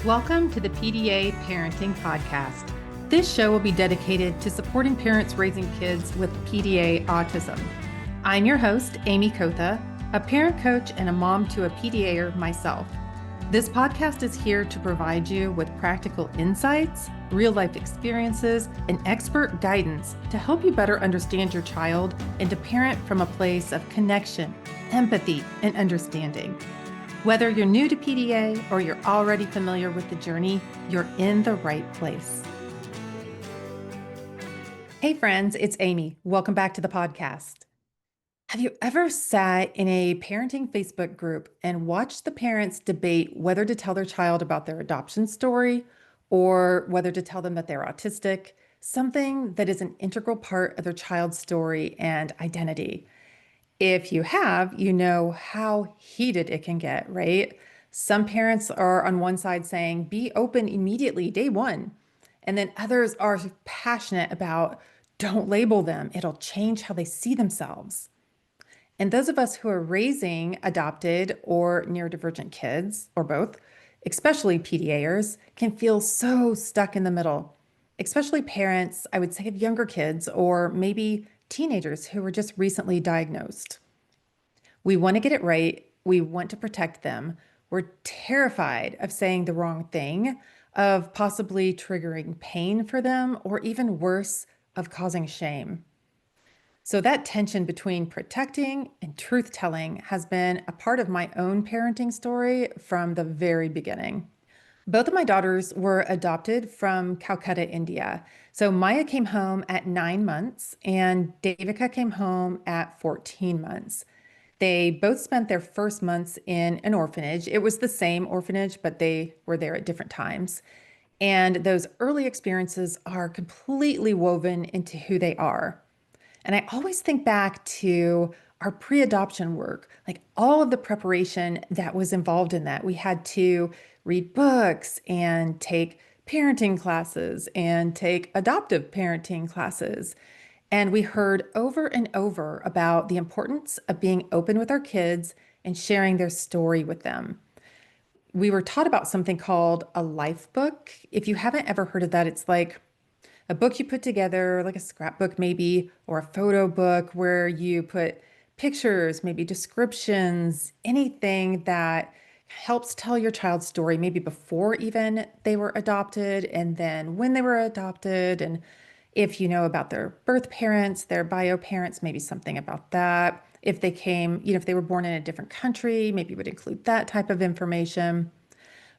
Welcome to the PDA Parenting Podcast. This show will be dedicated to supporting parents raising kids with PDA autism. I'm your host, Amy Kotha, a parent coach and a mom to a PDAer myself. This podcast is here to provide you with practical insights, real-life experiences, and expert guidance to help you better understand your child and to parent from a place of connection, empathy, and understanding. Whether you're new to PDA or you're already familiar with the journey, you're in the right place. Hey friends, it's Amy. Welcome back to the podcast. Have you ever sat in a parenting Facebook group and watched the parents debate whether to tell their child about their adoption story or whether to tell them that they're autistic, something that is an integral part of their child's story and identity? If you have, you know how heated it can get, right? Some parents are on one side saying, be open immediately, day one. And then others are passionate about, don't label them. It'll change how they see themselves. And those of us who are raising adopted or neurodivergent kids, or both, especially PDAers, can feel so stuck in the middle, especially parents, I would say, of younger kids or maybe teenagers who were just recently diagnosed. We want to get it right. We want to protect them. We're terrified of saying the wrong thing, of possibly triggering pain for them, or even worse, of causing shame. So that tension between protecting and truth-telling has been a part of my own parenting story from the very beginning. Both of my daughters were adopted from Calcutta, India. So Maya came home at 9 months and Devika came home at 14 months. They both spent their first months in an orphanage. It was the same orphanage, but they were there at different times. And those early experiences are completely woven into who they are. And I always think back to our pre-adoption work, like all of the preparation that was involved in that. We had to read books and take parenting classes and take adoptive parenting classes. And we heard over and over about the importance of being open with our kids and sharing their story with them. We were taught about something called a life book. If you haven't ever heard of that, it's like a book you put together, like a scrapbook maybe, or a photo book where you put pictures, maybe descriptions, anything that helps tell your child's story, maybe before even they were adopted, and then when they were adopted, and if you know about their birth parents, their bio parents, maybe something about that. If they came, if they were born in a different country, maybe it would include that type of information.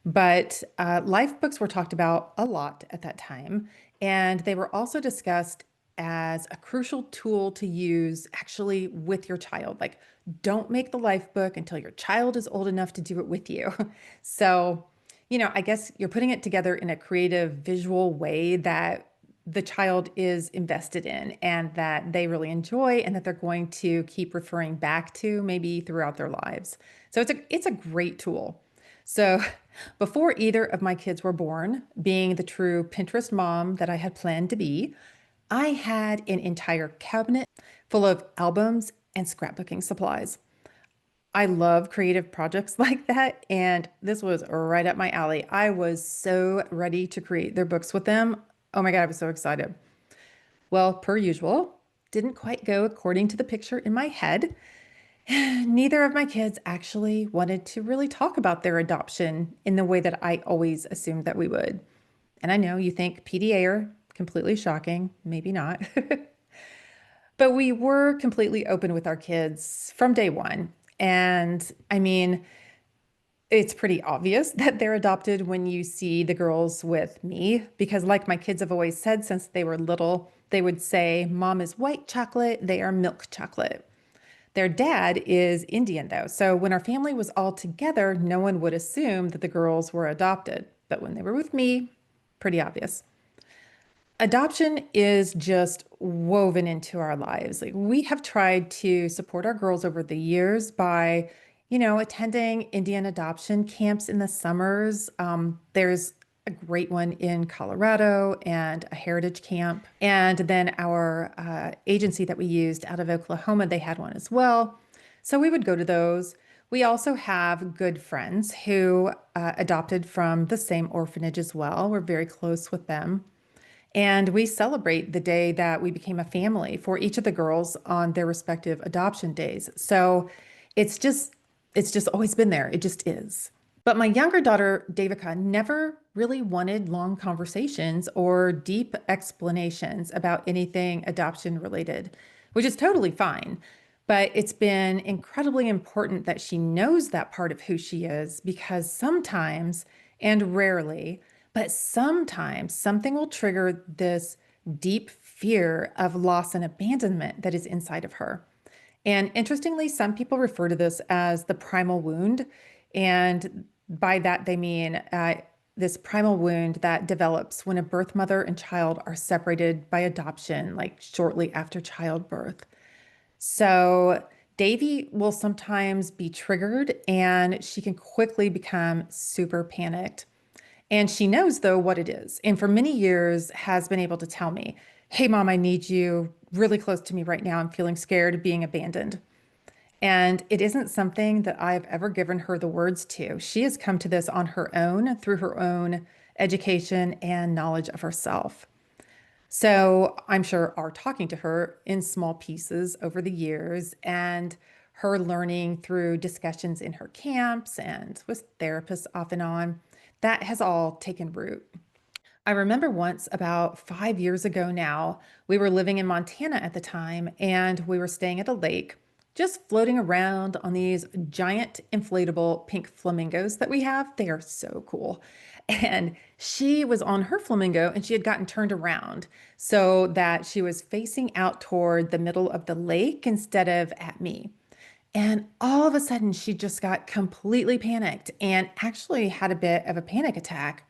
But life books were talked about a lot at that time, and they were also discussed as a crucial tool to use actually with your child. Like, don't make the life book until your child is old enough to do it with you. So, I guess you're putting it together in a creative, visual way that the child is invested in and that they really enjoy and that they're going to keep referring back to maybe throughout their lives. So it's a great tool. So before either of my kids were born, being the true Pinterest mom that I had planned to be, I had an entire cabinet full of albums and scrapbooking supplies. I love creative projects like that, and this was right up my alley. I was so ready to create their books with them. Oh my God, I was so excited. Well, per usual, didn't quite go according to the picture in my head. Neither of my kids actually wanted to really talk about their adoption in the way that I always assumed that we would. And I know you think PDA completely shocking, maybe not. But we were completely open with our kids from day one. And I mean, it's pretty obvious that they're adopted when you see the girls with me, because like my kids have always said since they were little, they would say, Mom is white chocolate, they are milk chocolate. Their dad is Indian though, so when our family was all together, no one would assume that the girls were adopted. But when they were with me, pretty obvious. Adoption is just woven into our lives. Like, we have tried to support our girls over the years by, attending Indian adoption camps in the summers. There's a great one in Colorado and a heritage camp. And then our agency that we used out of Oklahoma, they had one as well. So we would go to those. We also have good friends who adopted from the same orphanage as well. We're very close with them. And we celebrate the day that we became a family for each of the girls on their respective adoption days. So it's just it's just always been there. It just is. But my younger daughter, Devika, never really wanted long conversations or deep explanations about anything adoption related, which is totally fine. But it's been incredibly important that she knows that part of who she is because sometimes, and rarely, but sometimes something will trigger this deep fear of loss and abandonment that is inside of her. And interestingly, some people refer to this as the primal wound. And by that, they mean this primal wound that develops when a birth mother and child are separated by adoption, like shortly after childbirth. So Davy will sometimes be triggered and she can quickly become super panicked. And she knows, though, what it is. And for many years has been able to tell me, hey, mom, I need you really close to me right now. I'm feeling scared of being abandoned. And it isn't something that I've ever given her the words to. She has come to this on her own through her own education and knowledge of herself. So I'm sure our talking to her in small pieces over the years and her learning through discussions in her camps and with therapists off and on, that has all taken root. I remember once about 5 years ago now, we were living in Montana at the time and we were staying at a lake, just floating around on these giant inflatable pink flamingos that we have. They are so cool. And she was on her flamingo and she had gotten turned around so that she was facing out toward the middle of the lake instead of at me. And all of a sudden, she just got completely panicked and actually had a bit of a panic attack.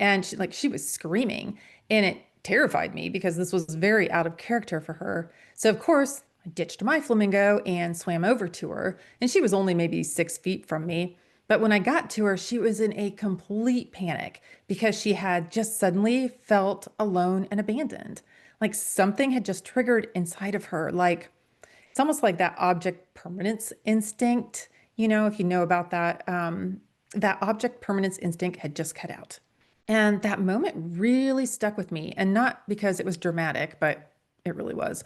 And she was screaming, and it terrified me because this was very out of character for her. So of course, I ditched my flamingo and swam over to her, and she was only maybe 6 feet from me. But when I got to her, she was in a complete panic because she had just suddenly felt alone and abandoned. Like something had just triggered inside of her. Like it's almost like that object permanence instinct. If you know about that, that object permanence instinct had just cut out. And that moment really stuck with me. And not because it was dramatic, but it really was,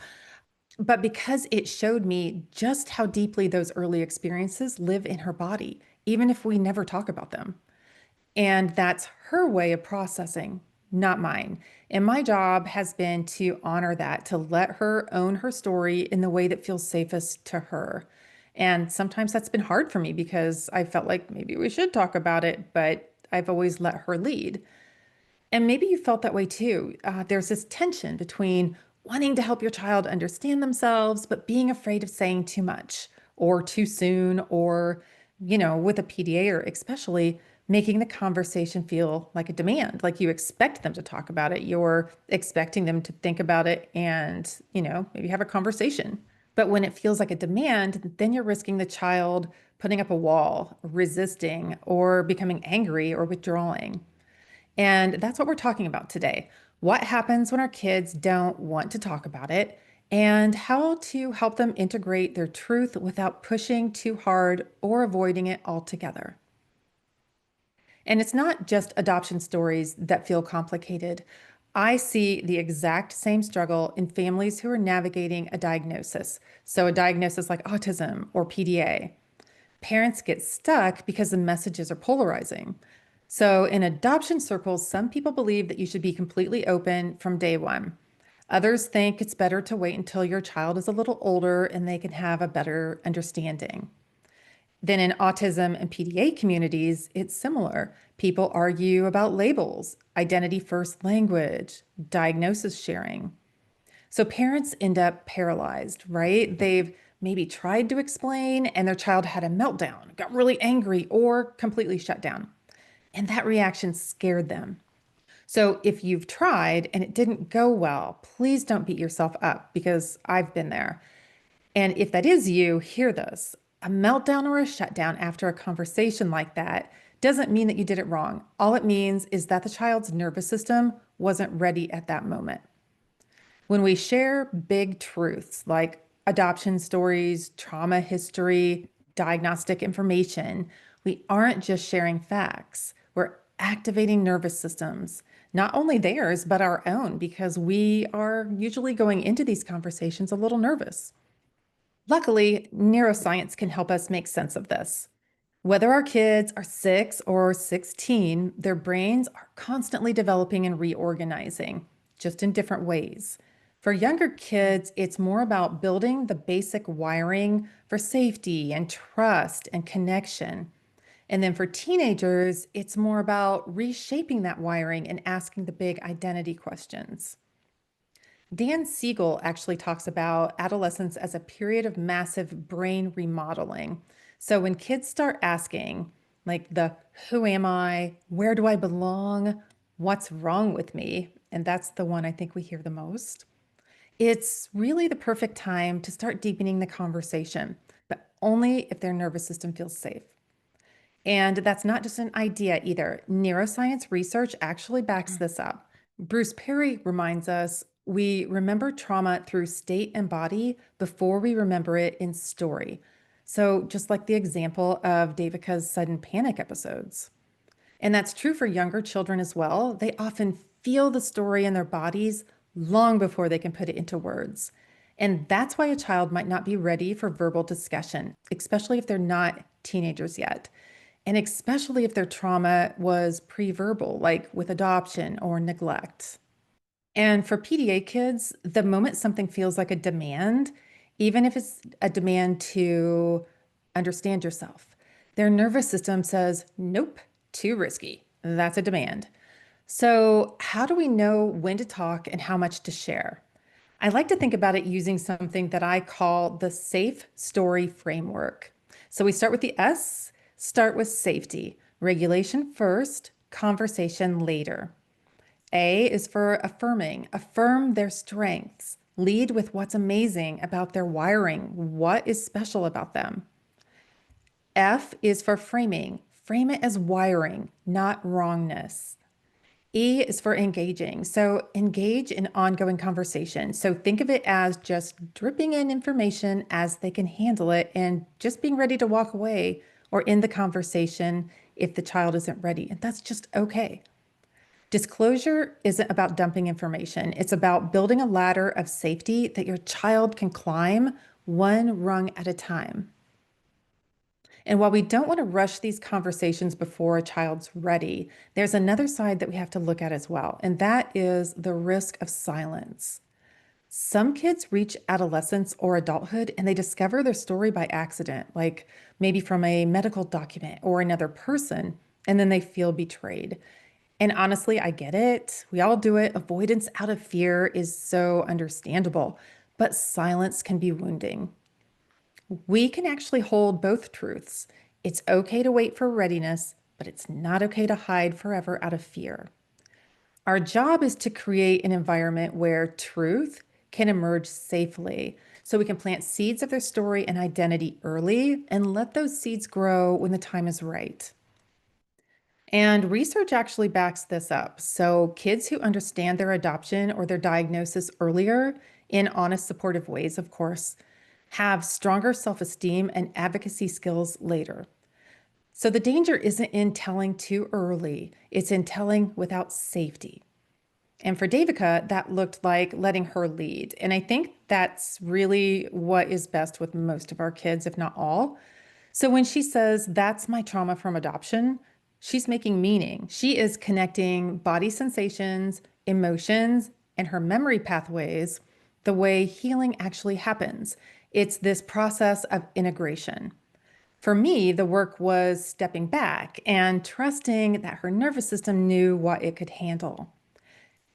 but because it showed me just how deeply those early experiences live in her body, even if we never talk about them. And that's her way of processing, not mine. And my job has been to honor that, to let her own her story in the way that feels safest to her. And sometimes that's been hard for me because I felt like maybe we should talk about it, but I've always let her lead. And maybe you felt that way too. There's this tension between wanting to help your child understand themselves, but being afraid of saying too much or too soon, or, with a PDA or especially making the conversation feel like a demand, like you expect them to talk about it. You're expecting them to think about it and, maybe have a conversation. But when it feels like a demand, then you're risking the child putting up a wall, resisting, or becoming angry or withdrawing. And that's what we're talking about today. What happens when our kids don't want to talk about it, and how to help them integrate their truth without pushing too hard or avoiding it altogether. And it's not just adoption stories that feel complicated. I see the exact same struggle in families who are navigating a diagnosis. So, a diagnosis like autism or PDA. Parents get stuck because the messages are polarizing. So, in adoption circles, some people believe that you should be completely open from day one. Others think it's better to wait until your child is a little older and they can have a better understanding. Then, in autism and PDA communities, it's similar. People argue about labels, identity first language, diagnosis sharing. So parents end up paralyzed, right? They've maybe tried to explain and their child had a meltdown, got really angry, or completely shut down. And that reaction scared them. So if you've tried and it didn't go well, please don't beat yourself up because I've been there. And if that is you, hear this. A meltdown or a shutdown after a conversation like that doesn't mean that you did it wrong. All it means is that the child's nervous system wasn't ready at that moment. When we share big truths like adoption stories, trauma history, diagnostic information, we aren't just sharing facts. We're activating nervous systems, not only theirs, but our own, because we are usually going into these conversations a little nervous. Luckily, neuroscience can help us make sense of this. Whether our kids are 6 or 16, their brains are constantly developing and reorganizing, just in different ways. For younger kids, it's more about building the basic wiring for safety and trust and connection. And then for teenagers, it's more about reshaping that wiring and asking the big identity questions. Dan Siegel actually talks about adolescence as a period of massive brain remodeling. So when kids start asking, like the who am I, where do I belong, what's wrong with me, and that's the one I think we hear the most, it's really the perfect time to start deepening the conversation, but only if their nervous system feels safe. And that's not just an idea either. Neuroscience research actually backs this up. Bruce Perry reminds us we remember trauma through state and body before we remember it in story. So, just like the example of Devika's sudden panic episodes. And that's true for younger children as well. They often feel the story in their bodies long before they can put it into words. And that's why a child might not be ready for verbal discussion, especially if they're not teenagers yet. And especially if their trauma was pre-verbal, like with adoption or neglect. And for PDA kids, the moment something feels like a demand, even if it's a demand to understand yourself, their nervous system says, nope, too risky. That's a demand. So, how do we know when to talk and how much to share? I like to think about it using something that I call the safe story framework. So, we start with the S, start with safety, regulation first, conversation later. A is for affirming, affirm their strengths, lead with what's amazing about their wiring, what is special about them. F is for framing, frame it as wiring, not wrongness. E is for engaging. So engage in ongoing conversation. So think of it as just dripping in information as they can handle it and just being ready to walk away or end the conversation if the child isn't ready. And that's just okay. Disclosure isn't about dumping information. It's about building a ladder of safety that your child can climb one rung at a time. And while we don't want to rush these conversations before a child's ready, there's another side that we have to look at as well, and that is the risk of silence. Some kids reach adolescence or adulthood and they discover their story by accident, like maybe from a medical document or another person, and then they feel betrayed. And honestly, I get it. We all do it. Avoidance out of fear is so understandable, but silence can be wounding. We can actually hold both truths. It's okay to wait for readiness, but it's not okay to hide forever out of fear. Our job is to create an environment where truth can emerge safely so we can plant seeds of their story and identity early and let those seeds grow when the time is right. And research actually backs this up. So, kids who understand their adoption or their diagnosis earlier, in honest, supportive ways, of course, have stronger self esteem and advocacy skills later. So, the danger isn't in telling too early, it's in telling without safety. And for Devika, that looked like letting her lead. And I think that's really what is best with most of our kids, if not all. So when she says, that's my trauma from adoption, she's making meaning. She is connecting body sensations, emotions, and her memory pathways the way healing actually happens. It's this process of integration. For me, the work was stepping back and trusting that her nervous system knew what it could handle.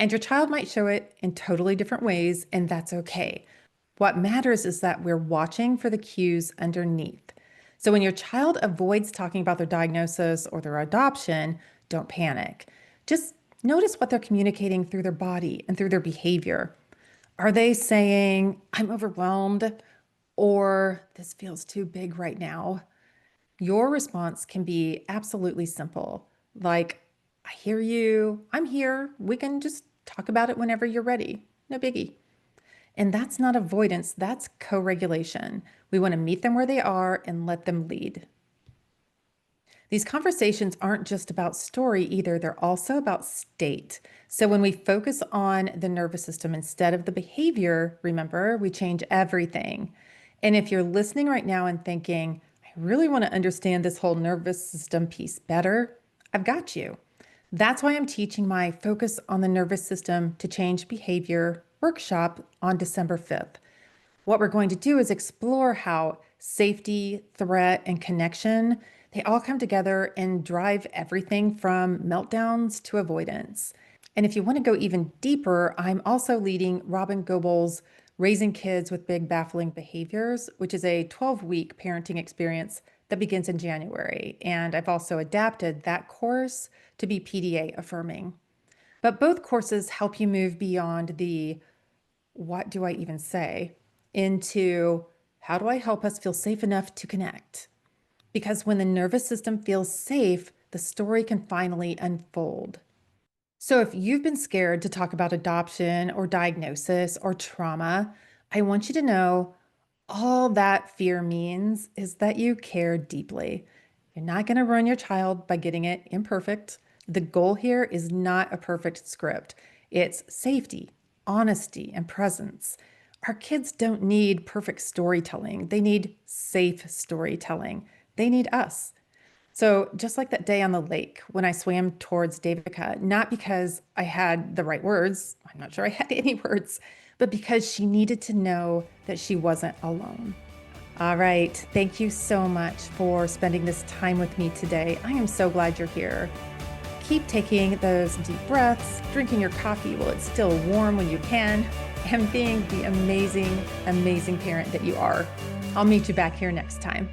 And your child might show it in totally different ways, and that's okay. What matters is that we're watching for the cues underneath. So when your child avoids talking about their diagnosis or their adoption, don't panic. Just notice what they're communicating through their body and through their behavior. Are they saying, I'm overwhelmed, or this feels too big right now? Your response can be absolutely simple, like, I hear you, I'm here, we can just talk about it whenever you're ready. No biggie. And that's not avoidance, that's co regulation. We want to meet them where they are and let them lead. These conversations aren't just about story either, they're also about state. So when we focus on the nervous system instead of the behavior, remember, we change everything. And if you're listening right now and thinking, I really want to understand this whole nervous system piece better, I've got you. That's why I'm teaching my Focus on the Nervous System to Change Behavior workshop on December 5th. What we're going to do is explore how safety, threat, and connection, they all come together and drive everything from meltdowns to avoidance. And if you want to go even deeper, I'm also leading Robyn Gobbel's Raising Kids with Big Baffling Behaviors, which is a 12-week parenting experience that begins in January. And I've also adapted that course to be PDA affirming. But both courses help you move beyond the what do I even say into how do I help us feel safe enough to connect? Because when the nervous system feels safe, the story can finally unfold. So if you've been scared to talk about adoption or diagnosis or trauma, I want you to know all that fear means is that you care deeply. You're not going to ruin your child by getting it imperfect. The goal here is not a perfect script. It's safety, honesty, and presence. Our kids don't need perfect storytelling. They need safe storytelling. They need us. So just like that day on the lake when I swam towards Davica, not because I had the right words, I'm not sure I had any words, but because she needed to know that she wasn't alone. All right. Thank you so much for spending this time with me today. I am so glad you're here. Keep taking those deep breaths, drinking your coffee while it's still warm when you can, and being the amazing, amazing parent that you are. I'll meet you back here next time.